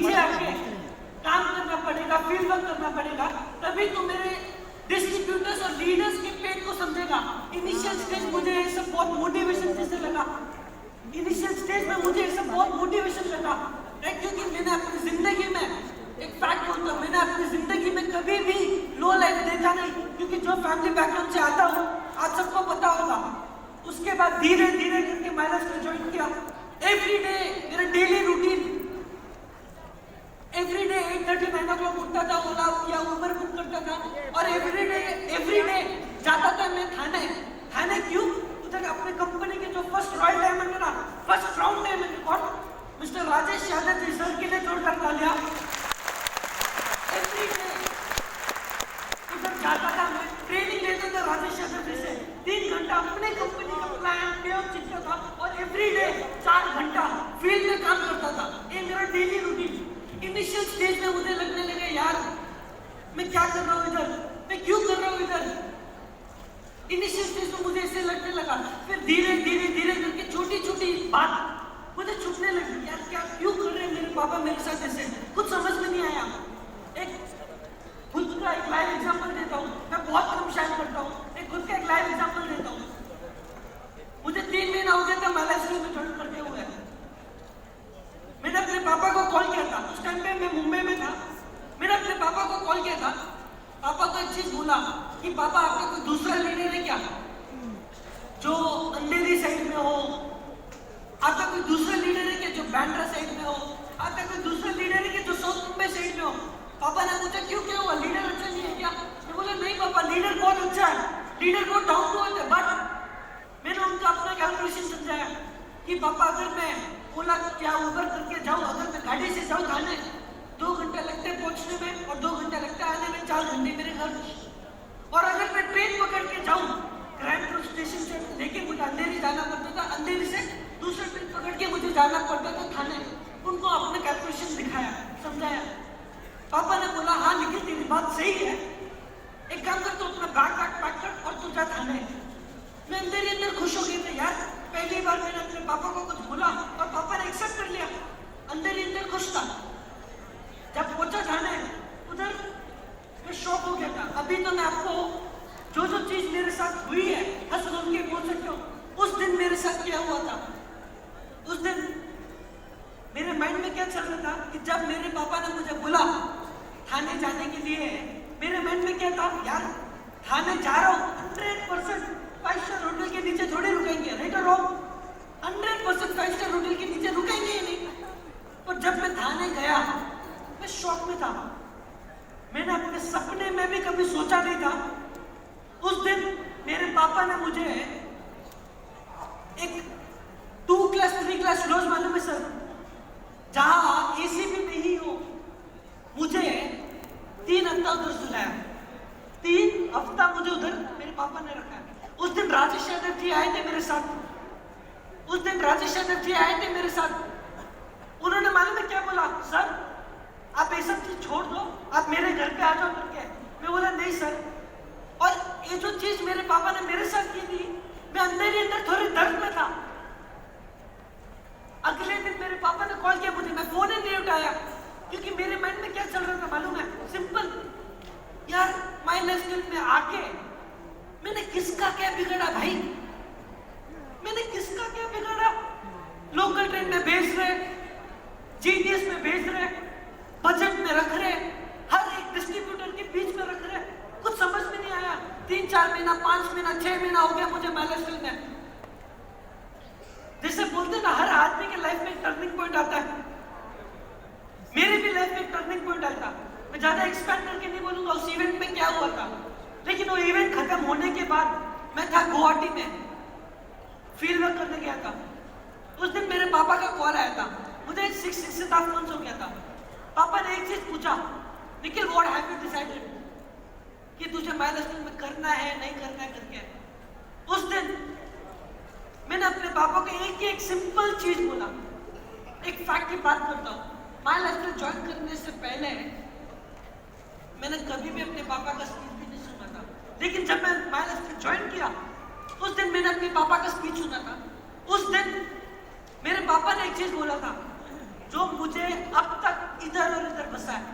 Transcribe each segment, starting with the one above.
पीछे आके काम करना पड़ेगा, फील्ड वर्क करना पड़ेगा, तभी तो मेरे डिस्ट्रीब्यूटर्स और लीडर्स के पेट को समझेगा। इनिशियल स्टेज मुझे ये सब बहुत मोटिवेशन जैसे लगा, इनिशियल स्टेज में मुझे ये सब बहुत मोटिवेशन लगा, क्योंकि मैंने अपनी जिंदगी में एक फैक्ट बोलता हूँ, मैंने अपनी जिंदगी में कभी भी लो लाइफ देखा नहीं, क्योंकि जो फैमिली बैकग्राउंड से आता हूँ आज सबको पता होगा। उसके बाद धीरे धीरे करके मैंने इसको ज्वाइन किया। एवरी डे मेरा daily routine, every day 8:30 9 o'clock उठता था, ओला या उबर बुक करता था, और एवरी डे जाता था मैं थाने। क्यों? उधर अपने कंपनी के जो फर्स्ट रॉयल डायमंड ना, first round diamond record mister Rajesh Yadav ji sir के लिए जोड़ कर लिया। एवरी डे उधर जाता था मैं, ट्रेनिंग लेता था राजेश यादव जी से, 3 घंटा अपने कंपनी का प्लान पेआउट सीखता था, और एवरी डे 4 घंटा फील्ड में काम करता था। ये मेरा डेली रूटीन। इनिशियल स्टेज में मुझे लगने लगे यार मैं क्या कर रहा हूँ इधर, मैं क्यों कर रहा हूँ इधर। इनिशियल स्टेज में मुझे ऐसे लगने लगा, फिर धीरे धीरे करके छोटी छोटी बात मुझे छुपने लगी। यार क्या क्यों कर रहे हैं मेरे पापा मेरे साथ ऐसे, कुछ समझ में नहीं आया। एक खुद का एक लाइव एग्जाम्पल देता हूँ, मैं बहुत कम शायद करता हूँ, एक खुद का एक लाइव एग्जाम्पल देता हूँ। मुझे 3 महीना हो गया था मलेशिया में ज्वाइन करते हुए। मैंने अपने पापा को कॉल किया था, उस टाइम पे मैं मुंबई में था। मैंने अपने पापा को कॉल किया था, पापा को एक चीज बोला कि पापा आपका कोई दूसरा लीडर है क्या जो अंधेरी साइड में हो, आपका कोई दूसरा लीडर है क्या जो बैंड्रा साइड में हो, आपका कोई दूसरा लीडर है क्या जो साउथ मुंबई साइड में हो। पापा ने पूछा क्यों, क्या हुआ, लीडर अच्छा नहीं है क्या? मैं बोला नहीं पापा, लीडर बहुत अच्छा है, लीडर बहुत डाउन टू अर्थ है। बट मैंने उनको अपना कैलकुलेशन समझाया कि पापा अगर मैं ओला क्या उबर करके जाऊँ, अगर मैं गाड़ी से जाऊँ थाने 2 घंटे लगते हैं पहुंचने में और 2 घंटे लगता है आने में, 4 घंटे मेरे घर। और अगर मैं ट्रेन पकड़ के जाऊँ ग्रैंड स्टेशन से लेके मुझे अंधेरी जाना पड़ता था, अंधेरी से दूसरा ट्रेन पकड़ के मुझे जाना पड़ता था थाने। उनको अपने कैलकुलेशन दिखाया, समझाया। पापा ने बोला हाँ निखिल तेरी बात सही है, एक काम कर, तो अपना बैग पैक कर और तू जा थाने। मैं अंदर खुश हो गई थी यार, पहली बार मैंने अपने पापा को कुछ बोला और पापा ने एक्सेप्ट कर लिया। अंदर खुश था। जब पहुंचा थाने उधर मैं शॉक हो गया था। अभी तो मैं आपको जो चीज मेरे साथ हुई है हंस बोल के बोल सकते हो, उस दिन मेरे साथ क्या हुआ था। उस दिन मेरे माइंड में क्या चल रहा था कि जब मेरे पापा ने मुझे बोला थाने जाने के लिए, मेरे माइंड में क्या था, यार थाने जा रहा हूँ 100% 5 स्टार होटल के नीचे थोड़ी रुकेंगे, राइट और रॉन्ग? 100% 5 स्टार होटल के नीचे रुकेंगे ही नहीं। और जब मैं थाने गया मैं शॉक में था। मैंने अपने सपने में भी कभी सोचा नहीं था। उस दिन मेरे पापा ने मुझे एक 2 क्लास 3 क्लास रोज मालूम है सर, जहां एसी भी नहीं हो, मुझे 3 हफ्ता उधर सुलाया। 3 हफ्ता मुझे उधर मेरे पापा ने रखा। उस दिन राजेश यादव जी आए थे मेरे साथ, उन्होंने मालूम है क्या बोला, सर आप ये सब चीज छोड़ दो, आप मेरे घर पे आ जाओ करके। मैं बोला नहीं सर। और ये जो चीज मेरे पापा ने मेरे साथ की थी, मैं अंदर ही अंदर थोड़ी दर्द में था। अगले दिन मेरे पापा ने कॉल किया मुझे, मैं फोन ही नहीं उठाया, क्योंकि मेरे माइंड में क्या चल रहा था मालूम है, सिंपल, यार माइलस्टोन में आके मैंने किसका क्या बिगड़ा भाई, मैंने किसका क्या बिगड़ा। लोकल ट्रेन में भेज रहे, जीटीएस में भेज रहे, बजट में रख रहे, हर एक डिस्ट्रीब्यूटर के बीच में रख रहे, कुछ समझ में नहीं आया। 3-4 महीना 5 महीना 6 महीना हो गया मुझे माइलस्टोन में। जैसे बोलते ना, हर आदमी के लाइफ में एक टर्निंग पॉइंट आता है, मेरे भी लाइफ में एक टर्निंग पॉइंट आया था। मैं ज्यादा एक्सपेंड करके नहीं बोलूंगा उस इवेंट में क्या हुआ था, लेकिन वो इवेंट खत्म होने के बाद मैं था गुवाहाटी में, फील्ड वर्क करने गया था। उस दिन मेरे पापा का कॉल आया था, मुझे 6.5 मंथ्स हो गया था। पापा ने एक चीज पूछा, Nikhil what have you decided, कि तुझे माइलस्टोन में करना है नहीं करना है करके। उस दिन मैंने अपने पापा को एक सिंपल चीज बोला। एक फैक्ट की बात करता हूँ, माइलस्टोन ज्वाइन करने से पहले मैंने कभी भी अपने पापा का स्पीच भी नहीं सुना था, लेकिन जब मैं माइलस्टोन ज्वाइन किया उस दिन मैंने अपने पापा का स्पीच सुना था। उस दिन मेरे पापा ने एक चीज बोला था जो मुझे अब तक इधर फंसा है।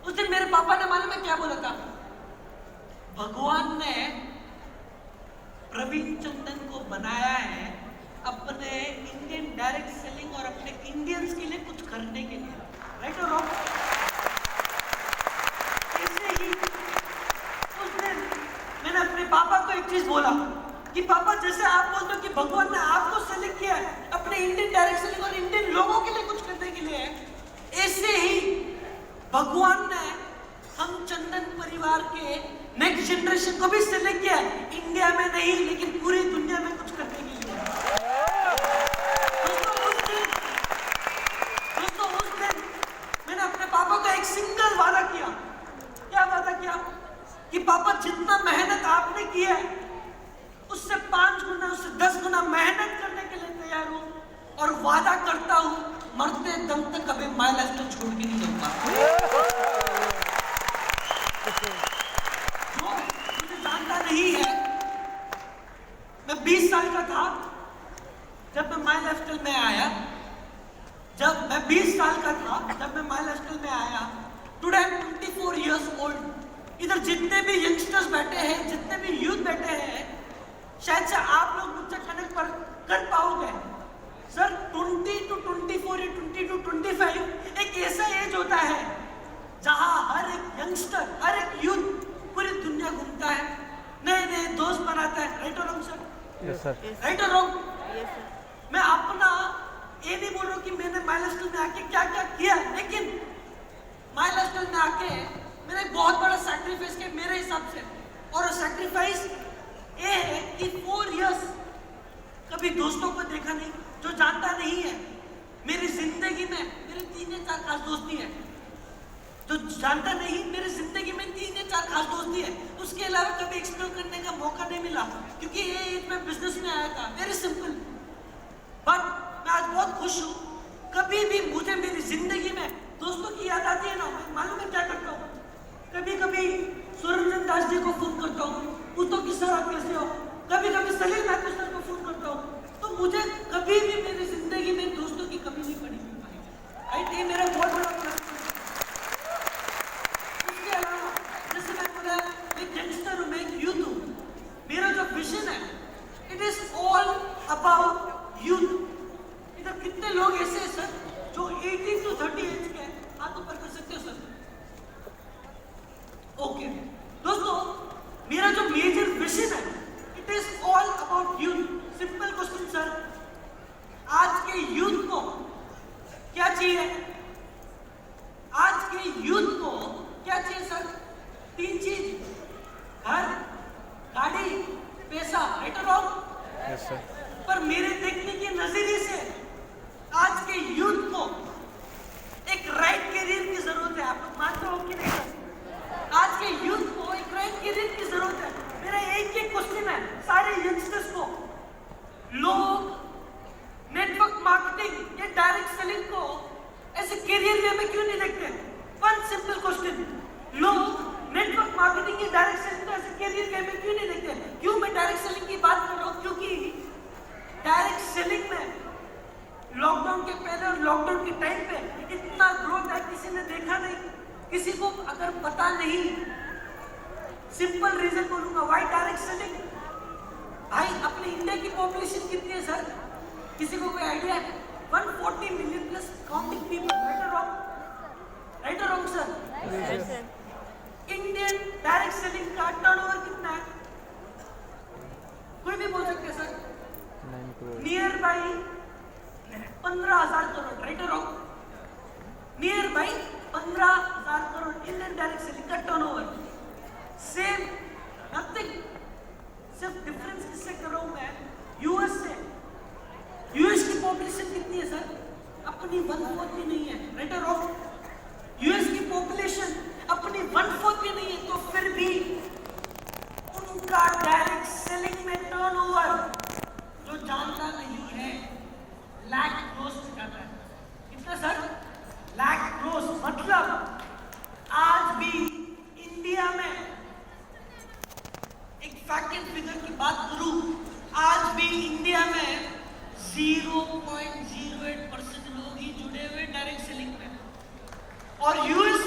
उस दिन मेरे पापा ने मालूम है क्या बोला था? भगवान ने प्रवीण चंदन को बनाया है अपने इंडियन डायरेक्ट सेलिंग और अपने इंडियंस के लिए कुछ करने के लिए, राइट और रॉन्ग? ऐसे ही उस दिन मैंने अपने पापा को एक चीज बोला कि पापा, जैसे आप बोलते हो कि भगवान ने आपको सेलेक्ट किया है अपने इंडियन डायरेक्ट सेलिंग और इंडियन लोगों के लिए कुछ करने के लिए, ऐसे ही भगवान ने हम चंदन परिवार के नेक्स्ट जनरेशन को भी सेलेक्ट किया है, इंडिया में नहीं लेकिन पूरी दुनिया में कुछ करने के लिए। दोस्तों उस दिन मैंने अपने पापा को एक सिंगल वादा किया। क्या वादा किया? कि पापा, जितना मेहनत आपने किया है उससे 5 गुना, उससे 10 गुना मेहनत करने के लिए तैयार हूं, और वादा करता हूं मरते दम तक कभी माय लाइफस्टाइल छोड़ के नहीं जाऊंगा। जो मुझे जानता नहीं है, मैं 20 साल का था जब मैं माय लाइफस्टाइल में आया। जब मैं 20 साल का था जब मैं माय लाइफस्टाइल में आया। Today I am 24 years old. इधर जितने भी यंगस्टर्स बैठे हैं, जितने भी यूथ बैठे हैं, शायद से आप लोग मुझसे कनेक्ट कर पाओगे। सर 20 to 24 या 20 to 25 एक ऐसा एज होता है जहां हर एक यंगस्टर, हर एक यूथ पूरी दुनिया घूमता है, नए नए दोस्त बनाता है, राइट और wrong sir? Yes sir. Right और रॉन्ग? मैं अपना ये नहीं बोल रहा हूँ कि मैंने माय लाइफस्टाइल में आके क्या क्या किया, लेकिन माय लाइफस्टाइल में आके मैंने एक बहुत बड़ा सैक्रिफाइस किया मेरे हिसाब से। और सैक्रिफाइस ये है कि 4 इयर्स कभी दोस्तों को देखा नहीं, जो जानता नहीं है। मेरी जिंदगी में मेरे 3 या 4 खास दोस्ती है। जो जानता नहीं, मेरी जिंदगी में 3 या 4 खास दोस्ती है। उसके अलावा कभी एक्सप्लोर करने का मौका नहीं मिला, क्योंकि ये एज में बिजनेस में आया था। Very simple. बट मैं आज बहुत खुश हूँ। कभी भी मुझे मेरी जिंदगी में दोस्तों की याद आती है ना, मैं मालूम है क्या करता हूँ? कभी कभी सुरेंद्र दास जी को फोन करता हूँ, पूछता हूँ कि सर आप कैसे हो। कभी कभी सलीम महमूद सर को फोन करता हूँ। तो मुझे कभी भी मेरी जिंदगी में दोस्तों की कमी नहीं पड़ी। राइट, ये मेरा बहुत बड़ा प्लस है। उसके अलावा जैसे मैं बोला, एक यंगस्टर हूँ, मैं एक यूथ हूँ। मेरा जो विजन है, it is all about youth. इधर कितने लोग ऐसे हैं सर जो 18 to 30 एज के हैं? हाथ ऊपर कर सकते हो सर? ओके दोस्तों, मेरा जो मेजर विजन है, it is all about youth. Simple question sir, आज के यूथ को क्या चाहिए? आज के यूथ को क्या चाहिए सर? 3 चीज: घर, गाड़ी, पैसा, राइट और रॉन्ग? Yes sir. पर मेरे देखने के नजरिए से आज के यूथ को एक राइट करियर की जरूरत है। आप लोग मानते हो कि नहीं सर? आज के यूथ को एक राइट करियर की जरूरत है। मेरा एक ही क्वेश्चन है सारे यंगस्टर्स को, लोग नेटवर्क मार्केटिंग या डायरेक्ट सेलिंग को ऐसे करियर वे में क्यों नहीं देखते? वन सिंपल क्वेश्चन, लोग नेटवर्क मार्केटिंग या डायरेक्ट सेलिंग को ऐसे करियर वे में क्यों नहीं देखते? क्यों मैं डायरेक्ट सेलिंग की बात कर रहा हूँ? क्योंकि डायरेक्ट सेलिंग में लॉकडाउन के पहले और लॉकडाउन के टाइम पे इतना ग्रोथ है, किसी ने देखा नहीं, किसी को अगर पता नहीं। सिंपल रीजन बोलूंगा, व्हाई डायरेक्ट सेलिंग? भाई अपने इंडिया की पॉपुलेशन कितनी है सर? किसी को कोई आइडिया है? 140 million plus counting people, right और रॉन्ग? राइट और wrong sir? Indian direct selling का टर्नओवर कितना है? कोई भी बोल सकते हैं sir? 9 crore. Nearby 15,000 crore, right और wrong? Nearby 15,000 crore Indian direct selling का टर्नओवर। Same, nothing. सिर्फ डिफरेंस किससे कर रहा हूं मैं? यूएस से। यूएस की पॉपुलेशन कितनी है सर? अपनी 1/4 भी नहीं है, राइट और रॉन्ग? यूएस की पॉपुलेशन अपनी 1/4 भी नहीं है, तो फिर भी उनका डायरेक्ट सेलिंग में टर्नओवर जो जानता नहीं है लाख क्रोस जाता है। कितना सर? लाख क्रोस। मतलब आज भी इंडिया में, एक फैक्ट एंड फिगर की बात करूं, आज भी इंडिया में 0.08% लोग ही जुड़े हुए डायरेक्ट सेलिंग में। और यूएस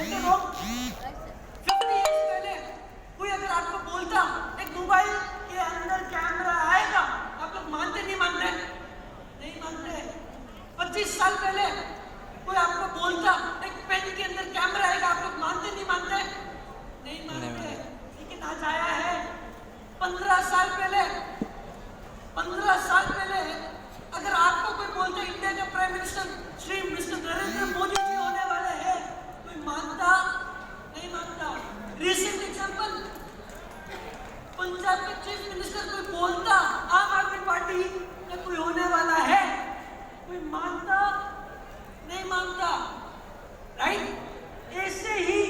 50 years पहले कोई अगर आपको बोलता एक मोबाइल के अंदर कैमरा आएगा, आप लोग मानते नहीं मानते? नहीं मानते। 25 साल पहले कोई आपको बोलता एक पेन के अंदर कैमरा आएगा, आप लोग मानते नहीं मानते? नहीं मानते। लेकिन आज आया है 15 साल पहले अगर आपको कोई बोलता इंडिया के prime minister Shri mister Narendra Modi ji होने वाले हैं, कोई मानता? नहीं मानता। रिसेंट एग्जांपल, पंजाब के चीफ मिनिस्टर कोई बोलता आम आदमी पार्टी का कोई होने वाला है, कोई मानता? नहीं मानता। राइट? ऐसे ही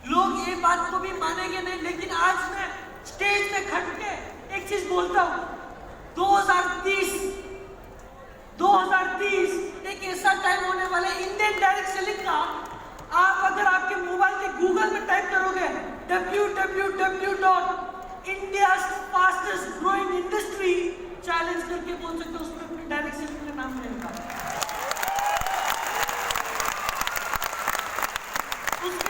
लोग ये बात को भी मानेंगे नहीं। लेकिन आज मैं स्टेज पे खड़ के एक चीज बोलता हूं, 2030 एक ऐसा टाइम होने वाला है, इंडियन डायरेक्ट सेलिंग का आप अगर आपके मोबाइल के गूगल में टाइप करोगे www.india's fastest growing industry challenge करके बोल सकते हो, उसमें अपने डायरेक्ट सेलिंग का नाम रहेगा। उसके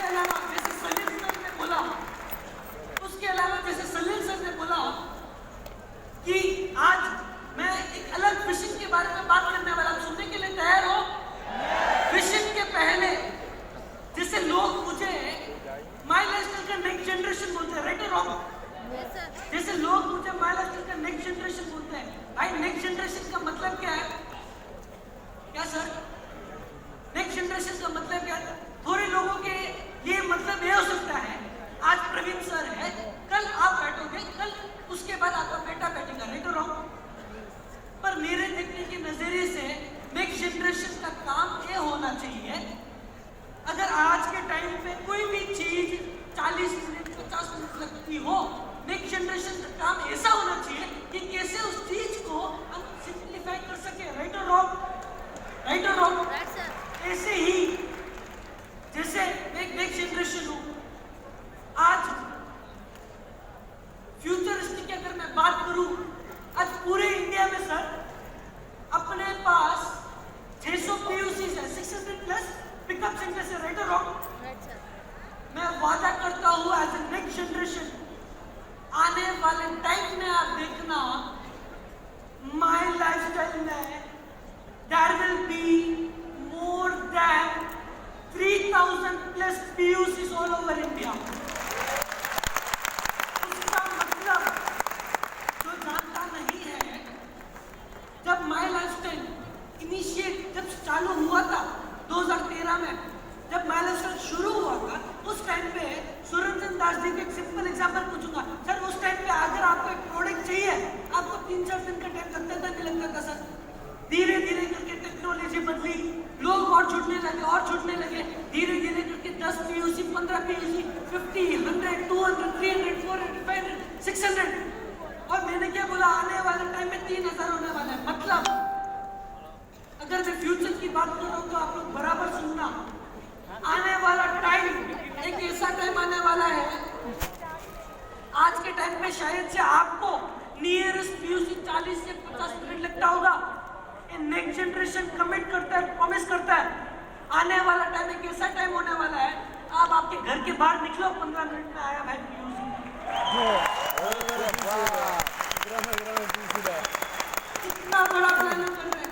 अलावा जैसे सलील सर ने बोला कि आज मैं एक अलग विजन के बारे में बात करने वाला हूं, सुनने के लिए तैयार हो? विजन के पहले जैसे लोग मुझे माय लाइफस्टाइल का नेक्स्ट जनरेशन बोलते हैं, राइट और रॉन्ग? जैसे लोग मुझे माय लाइफस्टाइल का नेक्स्ट जनरेशन बोलते हैं, भाई नेक्स्ट जनरेशन का मतलब क्या है? क्या सर? नेक्स्ट जनरेशन का मतलब क्या है? थोड़े लोगों के ये मतलब ये हो सकता है, आज प्रवीण सर है, कल आप बैठोगे, कल उसके बाद आपका बेटा बैठेगा, राइट और रॉन्ग? पर मेरे देखने के नजरिए से नेक्स्ट जनरेशन का काम ये होना चाहिए, अगर आज के टाइम पे कोई भी चीज 40 मिनट 50 मिनट लगती हो, नेक्स्ट जनरेशन का काम ऐसा होना चाहिए कि कैसे उस चीज को हम सिंप्लीफाई कर सके, राइट और रॉन्ग? राइट और रॉन्ग? ऐसे ही जैसे मैं नेक्स्ट जनरेशन हूं, आज फ्यूचरिस्टिक की अगर मैं बात करूं, आज पूरे इंडिया में सर अपने पास 600 PUCs है, 600 प्लस पिकअप सेंटर्स है, राइट और रॉन्ग? मैं वादा करता हूं एज ए नेक्स्ट जनरेशन, आने वाले टाइम में आप देखना माय लाइफस्टाइल में there will be more than 3000 plus PUCs all over India. उसका मतलब जो जानता नहीं है, जब माय लाइफस्टाइल इनिशिएट जब चालू हुआ था 2013 में, जब माय लाइफस्टाइल शुरू हुआ था, उस टाइम पे सुरंजन दास जी का एक सिंपल एग्जांपल पूछूंगा सर। उस टाइम पे अगर आपको एक प्रोडक्ट चाहिए, आपको 3-4 दिन का टाइम लगता था, नहीं लगता था सर? धीरे धीरे करके टेक्नोलॉजी बदली, लोग और छूटने लगे, धीरे धीरे करके 10 PUC, 15 PUC, 50, 100, 200, 300, 400, 500, 600, और मैंने क्या बोला, आने वाले टाइम में 3000 होने वाला है। मतलब अगर मैं फ्यूचर की बात कर रहा हूं तो आप लोग बराबर सुनना, आने वाला टाइम एक ऐसा टाइम आने वाला है, आज के टाइम में शायद से आपको नियरेस्ट PUC 40 से 50 मिनट लगता होगा। नेक्स्ट जनरेशन कमिट करता है, प्रॉमिस करता है, आने वाला टाइम एक ऐसा टाइम होने वाला है, आप आपके घर के बाहर निकलो, 15 मिनट में आया भाई PUC। इतना बड़ा प्लान कर रहे हैं।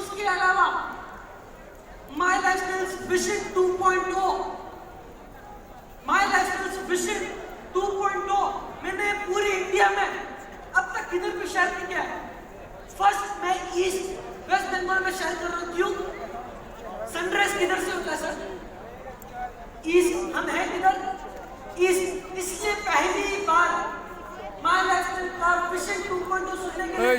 उसके अलावा my lifestyle vision 2.0, my lifestyle vision 2.0 मैंने पूरी इंडिया में अब तक किधर भी शेयर नहीं किया है। फर्स्ट मैं ईस्ट वेस्ट बंगाल में शेयर कर रहा हूं। क्यों? सनराइज किधर से होता है सर? ईस्ट, हम है किधर? ईस्ट। इसलिए पहली बार माय लाइफस्टाइल का विजन 2.0 सुनने के लिए